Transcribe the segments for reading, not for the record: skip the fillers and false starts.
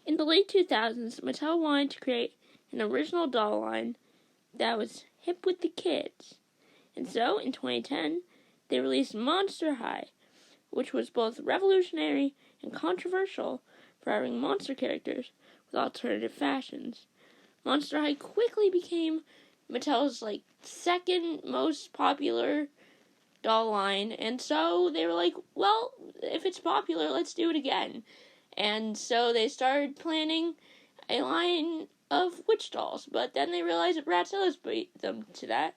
In the late 2000s, Mattel wanted to create an original doll line that was hip with the kids. And so, in 2010, they released Monster High, which was both revolutionary and controversial for having monster characters with alternative fashions. Monster High quickly became Mattel's second most popular doll line, and so they were like, well, if it's popular, let's do it again. And so they started planning a line of witch dolls, but then they realized that Bratzilla's beat them to that,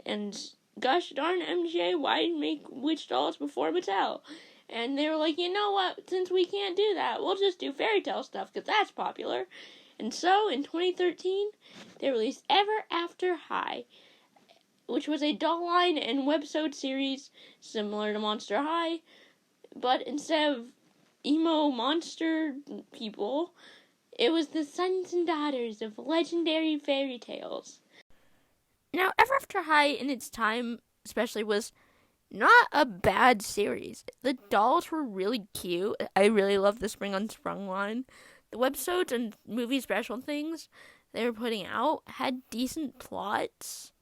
and gosh darn MJ, why make witch dolls before Mattel? And they were like, you know what, since we can't do that, we'll just do fairy tale stuff, because that's popular. And so, in 2013, they released Ever After High, which was a doll line and webisode series similar to Monster High, but instead of emo monster people, it was the sons and daughters of legendary fairy tales. Now, Ever After High in its time especially was not a bad series. The dolls were really cute. I really loved the Spring on Sprung line. The webisodes and movie special things they were putting out had decent plots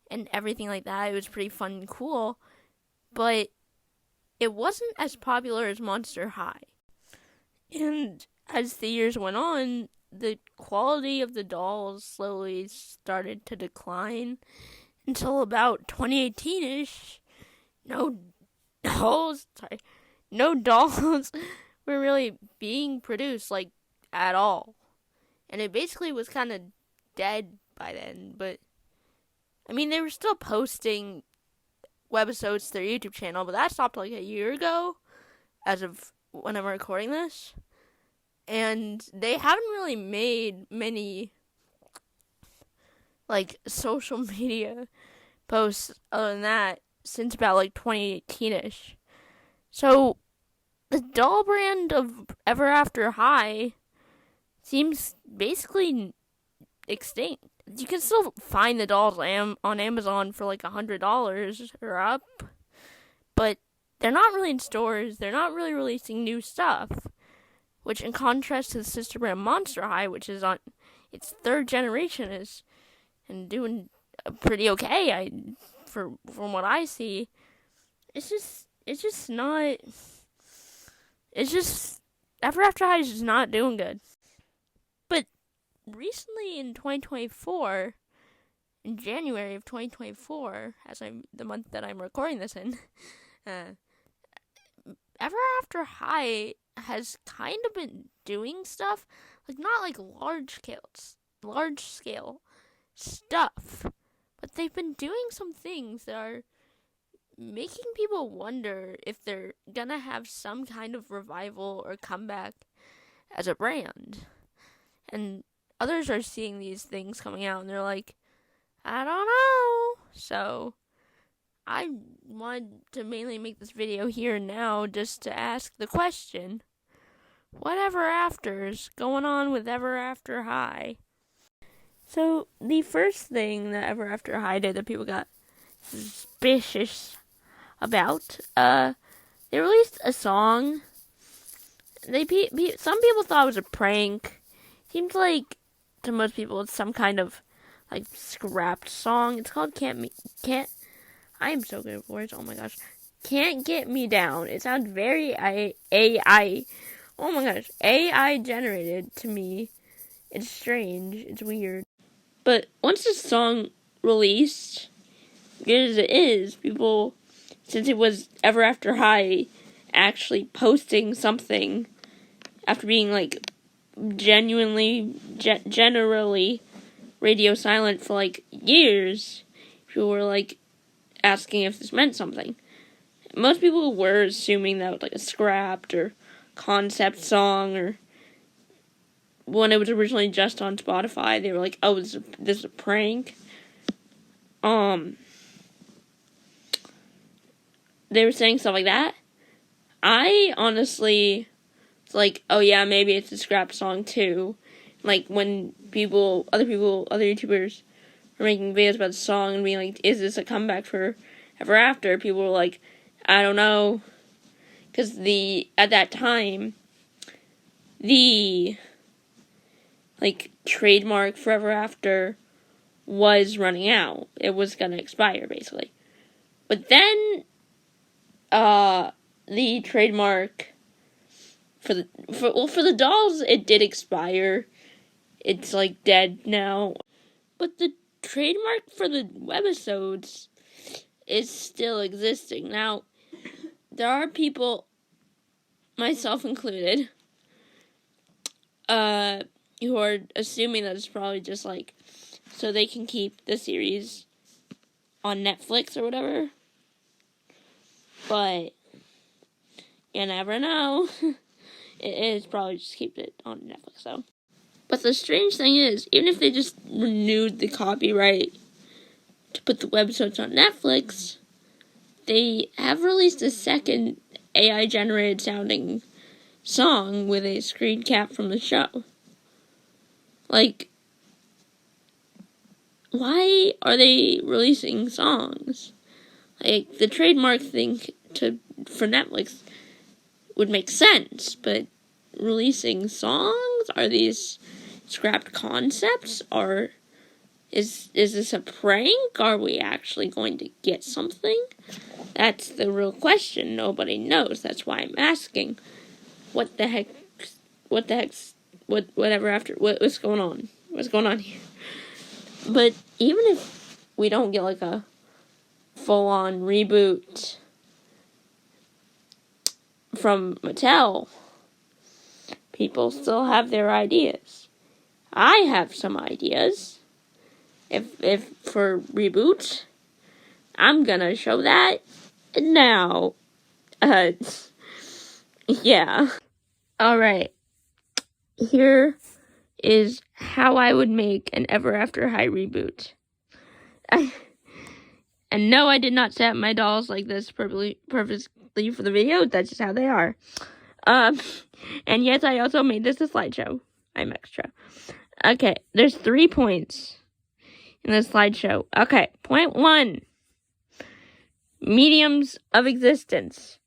and everything like that. It was pretty fun and cool, but it wasn't as popular as Monster High. And as the years went on, the quality of the dolls slowly started to decline until about 2018-ish. No dolls were really being produced, at all. And it basically was kind of dead by then, but I mean, they were still posting webisodes to their YouTube channel, but that stopped a year ago, as of when I'm recording this. And they haven't really made many, social media posts other than that since about, 2018-ish. So, the doll brand of Ever After High seems basically extinct. You can still find the dolls on Amazon for $100 or up, but they're not really in stores. They're not really releasing new stuff, which in contrast to the sister brand Monster High, which is on its third generation, and doing pretty okay. From what I see, it's just Ever After High is just not doing good. But recently in 2024, in January of 2024, the month that I'm recording this in, Ever After High has kind of been doing stuff, not large scale stuff, but they've been doing some things that are making people wonder if they're gonna have some kind of revival or comeback as a brand. And others are seeing these things coming out and they're like, I don't know. So I wanted to mainly make this video here and now just to ask the question, what ever after's going on with Ever After High? So the first thing that Ever After High did that people got suspicious about, they released a song. Some people thought it was a prank. Seems like to most people it's some kind of scrapped song. It's called I am so good at words. Oh my gosh. Can't Get Me Down. It sounds very AI. Oh my gosh. AI generated to me. It's strange. It's weird. But once the song released, good as it is, people, since it was Ever After High actually posting something after being generally radio silent for years, people were asking if this meant something. Most people were assuming that was a scrapped or concept song, or when it was originally just on Spotify, they were like, oh, this is a prank. They were saying stuff like that. I honestly was oh yeah, maybe it's a scrapped song too. When other YouTubers were making videos about the song and being is this a comeback for Ever After? People were I don't know. Because at that time, the trademark Forever After was running out. It was gonna expire, basically. But then, the trademark for the dolls, it did expire. It's, dead now. But the trademark for the webisodes is still existing. Now, there are people, myself included, who are assuming that it's probably just, so they can keep the series on Netflix or whatever. But you never know. It is probably just keep it on Netflix, so. But the strange thing is, even if they just renewed the copyright to put the webisodes on Netflix, they have released a second AI-generated sounding song with a screen cap from the show. Why are they releasing songs? The trademark thing for Netflix would make sense, but releasing songs? Are these scrapped concepts? Or is this a prank? Are we actually going to get something? That's the real question. Nobody knows. That's why I'm asking. What's going on? What's going on here? But even if we don't get a full-on reboot from Mattel, people still have their ideas. I have some ideas. If for reboot, I'm gonna show that now. Yeah. Alright. Here is how I would make an Ever After High reboot. And no, I did not set up my dolls like this purposely for the video. That's just how they are. And yes, I also made this a slideshow. I'm extra. Okay, there's 3 points in the slideshow. Okay, point 1. Mediums of existence.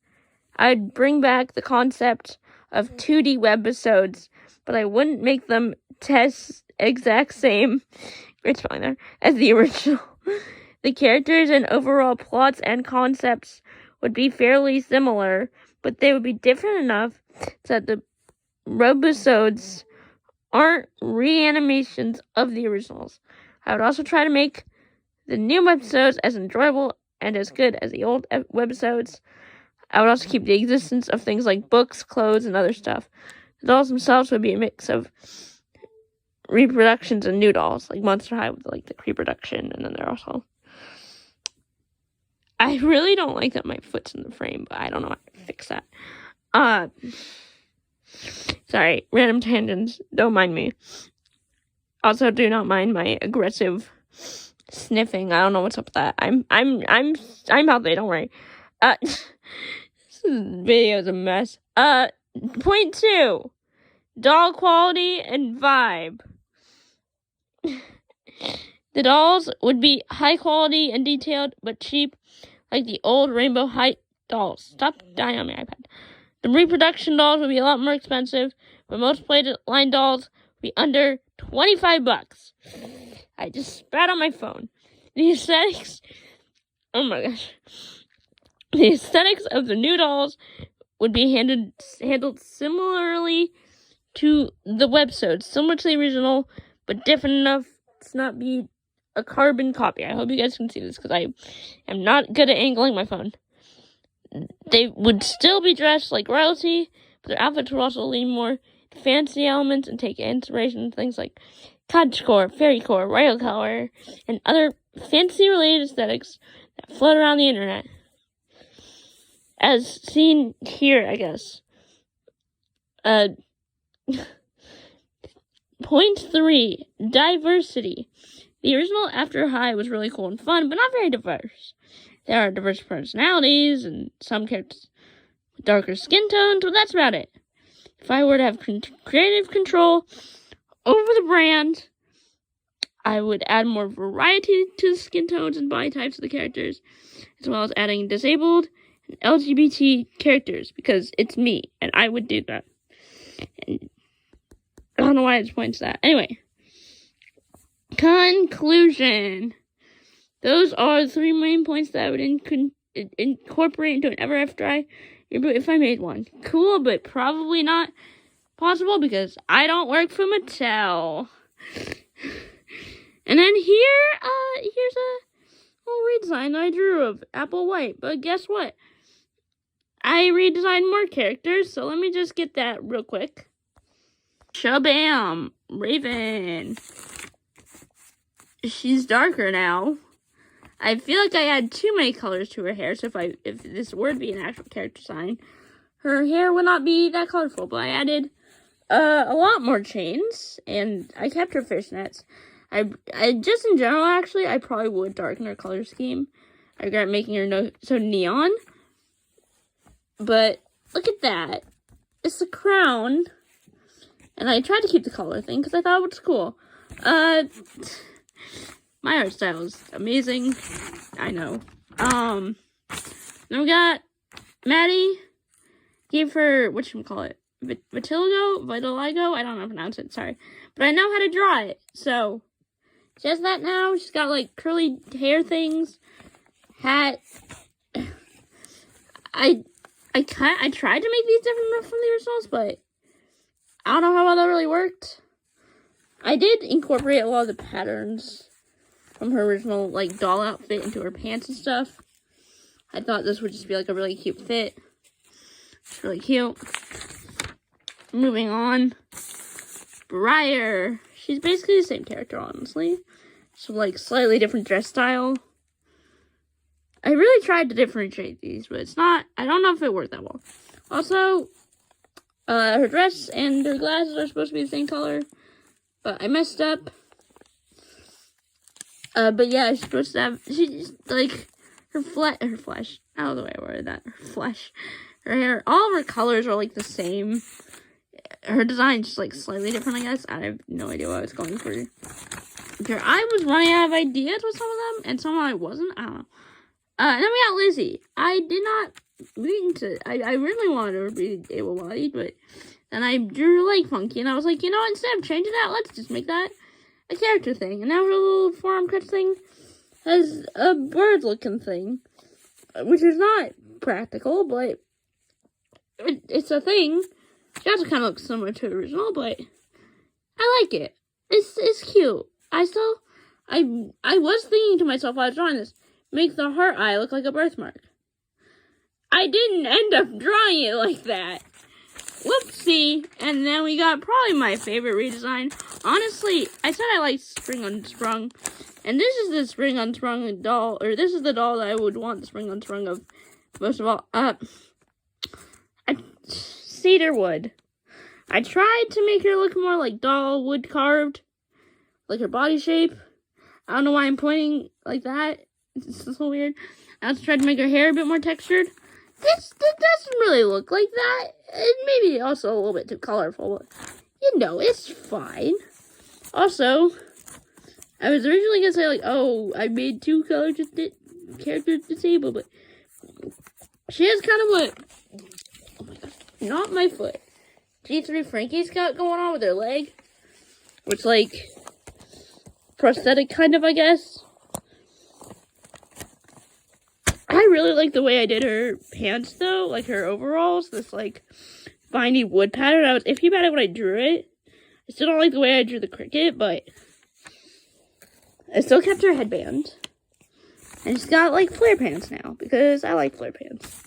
I'd bring back the concept of 2D webisodes, but I wouldn't make them test exact same as the original. The characters and overall plots and concepts would be fairly similar, but they would be different enough so that the webisodes aren't reanimations of the originals. I would also try to make the new webisodes as enjoyable and as good as the old webisodes. I would also keep the existence of things like books, clothes, and other stuff. The dolls themselves would be a mix of reproductions and new dolls, like Monster High with the reproduction, and then they're also... I really don't like that my foot's in the frame, but I don't know how to fix that. Sorry, random tangents. Don't mind me. Also, do not mind my aggressive sniffing. I don't know what's up with that. I'm healthy. Don't worry. This video is a mess. Point 2. Doll quality and vibe. The dolls would be high quality and detailed, but cheap, like the old Rainbow High dolls. Stop dying on my iPad. The reproduction dolls would be a lot more expensive, but most plated line dolls would be under $25. I just spat on my phone. The aesthetics... Oh my gosh. The aesthetics of the new dolls would be handled similarly to the webisode, similar to the original, but different enough to not be a carbon copy. I hope you guys can see this, because I am not good at angling my phone. They would still be dressed like royalty, but their outfits would also lean more to fancy elements and take inspiration from things like cottagecore, fairycore, royal color, and other fantasy-related aesthetics that float around the internet. As seen here, I guess. Point 3, diversity. The original After High was really cool and fun, but not very diverse. There are diverse personalities, and some characters with darker skin tones, but that's about it. If I were to have creative control over the brand, I would add more variety to the skin tones and body types of the characters, as well as adding disabled and LGBT characters, because it's me, and I would do that. And, don't know why it points that. Anyway. Conclusion. Those are the 3 main points that I would incorporate into an Ever After I reboot if I made one. Cool, but probably not possible because I don't work for Mattel. And then here's a little redesign I drew of Apple White. But guess what? I redesigned more characters, so let me just get that real quick. Shabam! Raven. She's darker now. I feel like I had too many colors to her hair, so if this were to be an actual character design, her hair would not be that colorful. But I added a lot more chains, and I kept her fishnets. I just in general, actually, I probably would darken her color scheme. I regret making her so neon. But look at that. It's the crown. And I tried to keep the color thing because I thought it was cool. My art style is amazing. I know. Then we got Maddie. Gave her, whatchamacallit? Vitiligo? I don't know how to pronounce it, sorry. But I know how to draw it, so she has that now. She's got like curly hair things. Hat. I tried to make these different from the originals, but I don't know how well that really worked. I did incorporate a lot of the patterns from her original like doll outfit into her pants and stuff. I thought this would just be like a really cute fit. It's really cute. Moving on. Briar. She's basically the same character, honestly. So like slightly different dress style. I really tried to differentiate these, but it's not, I don't know if it worked that well. Also, her dress and her glasses are supposed to be the same color, but I messed up. But yeah, she's supposed to have, she's like, her flesh, out of the way, I worded that, her flesh, her hair, all of her colors are like the same. Her design's just like slightly different, I guess. I have no idea what I was going for. Here, I was running out of ideas with some of them, and some I wasn't, I don't know. And then we got Lizzie. I did not read into, I really wanted her to be able-bodied, but then I drew her leg funky, and I was like, you know, instead of changing that, let's just make that a character thing. And now her little forearm crutch thing has a bird-looking thing, which is not practical, but it's a thing. She also kind of looks similar to the original, but I like it. It's cute. I was thinking to myself while I was drawing this, make the heart eye look like a birthmark. I didn't end up drawing it like that. Whoopsie. And then we got probably my favorite redesign. Honestly, I said I liked Spring Unsprung. And this is the Spring Unsprung doll, or this is the doll that I would want the Spring Unsprung of, most of all. Cedar wood. I tried to make her look more like doll wood carved. Like her body shape. I don't know why I'm pointing like that. It's so weird. I also tried to make her hair a bit more textured. This doesn't really look like that. It maybe also a little bit too colorful, but you know, it's fine. Also, I was originally gonna say like, oh, I made 2 characters disabled, but she has kind of what, oh my god, not my foot. G3 Frankie's got going on with her leg, which like prosthetic kind of, I guess. I really like the way I did her pants, though. Like, her overalls. This, like, viney wood pattern. I was iffy about it when I drew it. I still don't like the way I drew the cricket, but I still kept her headband. And she's got, like, flare pants now, because I like flare pants.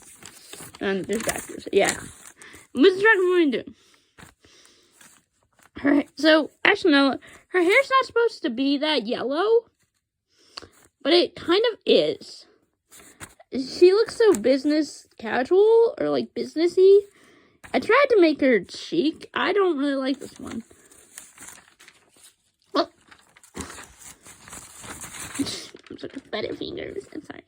And there's backwards. Yeah. Mrs. Dragon, what are we doing? Alright, so, actually, no. Her hair's not supposed to be that yellow, but it kind of is. She looks so business casual, or like businessy. I tried to make her chic. I don't really like this one. Oh. I'm such a butterfingers. I'm sorry.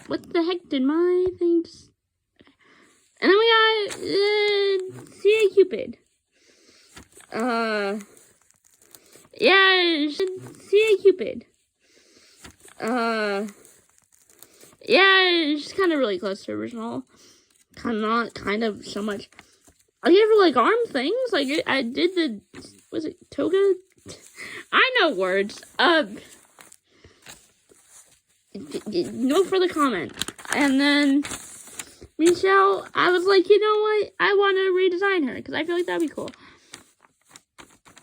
What the heck did my thing just... Okay. And then we got C.A. Cupid. Yeah, C.A. Cupid. Yeah, she's kind of really close to original. Kind of so much. I gave her like arm things. Like I did the, was it toga? I know words. No further comment. And then Michelle, I was like, you know what? I want to redesign her because I feel like that'd be cool.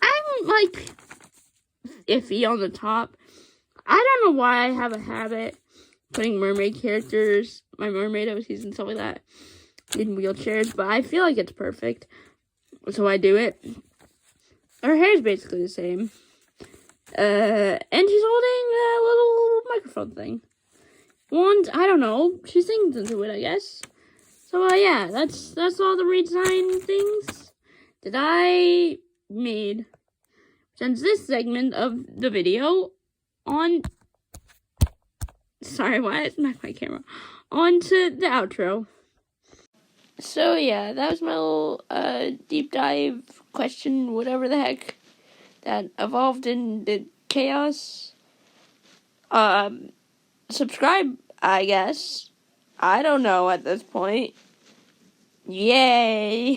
I'm like iffy on the top. I don't know why I have a habit putting mermaid characters, my mermaid OCs and stuff like that, in wheelchairs, but I feel like it's perfect, so I do it. Her hair's basically the same, and she's holding a little microphone thing. And I don't know, she sings into it, I guess. So yeah, that's all the redesign things that I made since this segment of the video on. Sorry, why is my camera? On to the outro. So yeah, that was my little deep dive question, whatever the heck, that evolved in the chaos. Subscribe, I guess. I don't know at this point. Yay!